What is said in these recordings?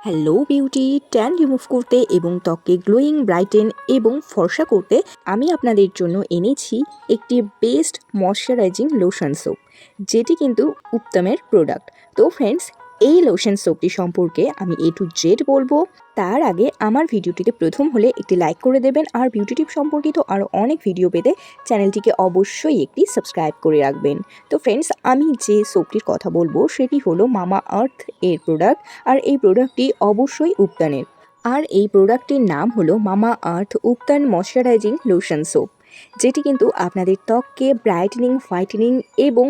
Hello beauty, tan remove করতে এবং ত্বককে গ্লোয়িং, ব্রাইটেন এবং ফর্সা করতে আমি আপনাদের জন্য এনেছি একটি বেস্ট ময়শ্চারাইজিং লোশন সোপ, যেটি কিন্তু উত্তমের প্রোডাক্ট। তো ফ্রেন্ডস, এই লোশন সোপটি সম্পর্কে আমি A to Z বলবো। তার আগে আমার ভিডিওটিতে প্রথম হলে একটি লাইক করে দেবেন, আর বিউটি টিপ সম্পর্কিত আরও অনেক ভিডিও পেতে চ্যানেলটিকে অবশ্যই একটি সাবস্ক্রাইব করে রাখবেন। তো ফ্রেন্ডস, আমি যে সোপটির কথা বলবো সেটি হলো মামা আর্থ এর প্রোডাক্ট, আর এই প্রোডাক্টটি অবশ্যই উবটানের। আর এই প্রোডাক্টটির নাম হলো মামা আর্থ উবটান ময়শ্চারাইজিং লোশন সোপ, যেটি কিন্তু আপনাদের ত্বককে ব্রাইটেনিং, হোয়াইটেনিং এবং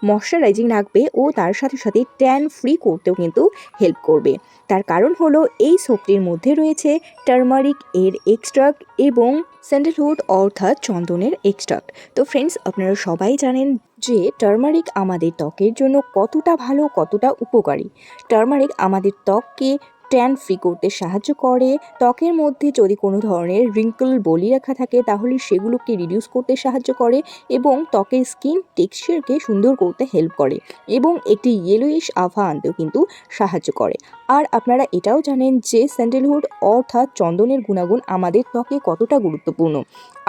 ময়শ্চারাইজিং রাখবে ও তার সাথে সাথে ট্যান ফ্রি করতেও কিন্তু হেল্প করবে। তার কারণ হলো এই সোপটির মধ্যে রয়েছে টার্মারিক এর এক্সট্রাক্ট এবং স্যান্ডেলউড অর্থাৎ চন্দনের এক্সট্রাক্ট। তো ফ্রেন্ডস, আপনারা সবাই জানেন যে টার্মারিক আমাদের ত্বকের জন্য কতটা ভালো, কতটা উপকারী। টার্মারিক আমাদের ত্বককে ট্যান ফ্রি করতে সাহায্য করে। ত্বকের মধ্যে যদি কোনো ধরনের রিঙ্কল, বলিরেখা থাকে তাহলে সেগুলোকে রিডিউস করতে সাহায্য করে এবং ত্বকের স্কিন টেক্সচারকে সুন্দর করতে হেল্প করে এবং একটি ইয়েলোইশ আভা আনতেও কিন্তু সাহায্য করে। আর আপনারা এটাও জানেন যে স্যান্ডেলউড অর্থাৎ চন্দনের গুণাগুণ আমাদের ত্বকে কতটা গুরুত্বপূর্ণ।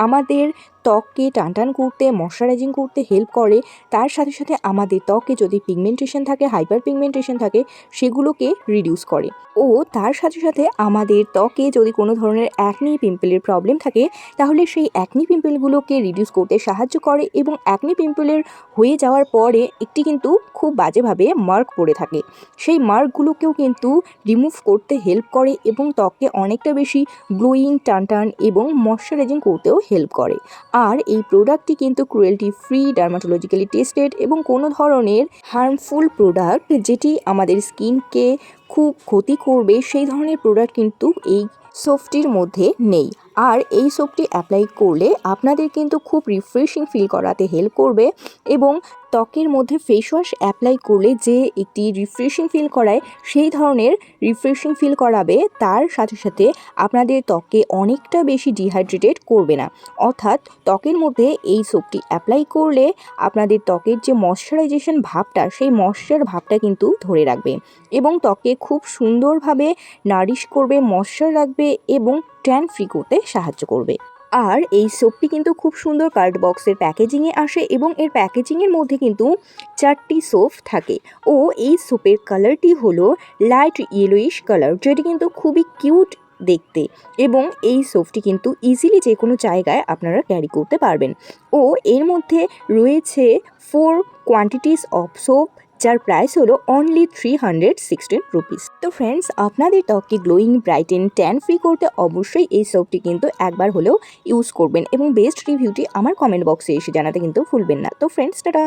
আমাদের ত্বককে টানটান করতে, ময়শ্চারাইজিং করতে হেল্প করে। তার সাথে সাথে আমাদের ত্বকে যদি পিগমেন্টেশন থাকে, হাইপার পিগমেন্টেশন থাকে, সেগুলোকে রিডিউস করে। ও তার সাথে সাথে আমাদের ত্বকে যদি কোনো ধরনের অ্যাকনি, পিম্পলের প্রবলেম থাকে তাহলে সেই অ্যাকনি পিম্পলগুলোকে রিডিউস করতে সাহায্য করে এবং অ্যাকনি পিম্পলের হয়ে যাওয়ার পরে একটি কিন্তু খুব বাজেভাবে মার্ক পড়ে থাকে, সেই মার্কগুলোকেও কিন্তু রিমুভ করতে হেল্প করে এবং ত্বককে অনেকটা বেশি গ্লোয়িং, টানটান এবং ময়শ্চারাইজিং করতেও হেল্প করে। আর এই প্রোডাক্টটি কিন্তু ক্রুয়েলটি ফ্রি, ডার্মাটোলজিক্যালি টেস্টেড এবং কোনো ধরনের হার্মফুল প্রোডাক্ট যেটি আমাদের স্কিনকে খুব ক্ষতি করবে সেই ধরনের প্রোডাক্ট কিন্তু এই সোপটির মধ্যে নেই। আর এই সোপটি অ্যাপ্লাই করলে আপনাদের কিন্তু খুব রিফ্রেশিং ফিল করাতে হেল্প করবে এবং ত্বকের মধ্যে ফেস ওয়াশ অ্যাপ্লাই করলে যে একটি রিফ্রেশিং ফিল করায় সেই ধরনের রিফ্রেশিং ফিল করাবে। তার সাথে সাথে আপনাদের ত্বককে অনেকটা বেশি ডিহাইড্রেটেড করবে না। অর্থাৎ ত্বকের মধ্যে এই সোপটি অ্যাপ্লাই করলে আপনাদের ত্বকের যে ময়শ্চারাইজেশন ভাবটা, সেই ময়শ্চার ভাবটা কিন্তু ধরে রাখবে এবং ত্বকে খুব সুন্দরভাবে নারিশ করবে, ময়শ্চার রাখবে এবং ট্যান ফ্রি করতে সাহায্য করবে। আর এই সোপটি কিন্তু খুব সুন্দর কার্ড বক্সের প্যাকেজিংয়ে আসে এবং এর প্যাকেজিংয়ের মধ্যে কিন্তু 4টি সোপ থাকে ও এই সোপের কালারটি হলো লাইট ইয়েলোইশ কালার, যেটি কিন্তু খুবই কিউট দেখতে এবং এই সোপটি কিন্তু ইজিলি যে কোনো জায়গায় আপনারা ক্যারি করতে পারবেন। ও এর মধ্যে রয়েছে 4 কোয়ান্টিটিস অফ সোপ, যার প্রাইস হলো অনলি 316 রুপিস। তো ফ্রেন্ডস, আপনাদের ত্বককে গ্লোয়িং, ব্রাইটেন, ট্যান ফ্রি করতে অবশ্যই এই সোপটি কিন্তু একবার হলেও ইউজ করবেন এবং বেস্ট রিভিউটি আমার কমেন্ট বক্সে এসে জানাতে কিন্তু ভুলবেন না। তো ফ্রেন্ডস, টাটা।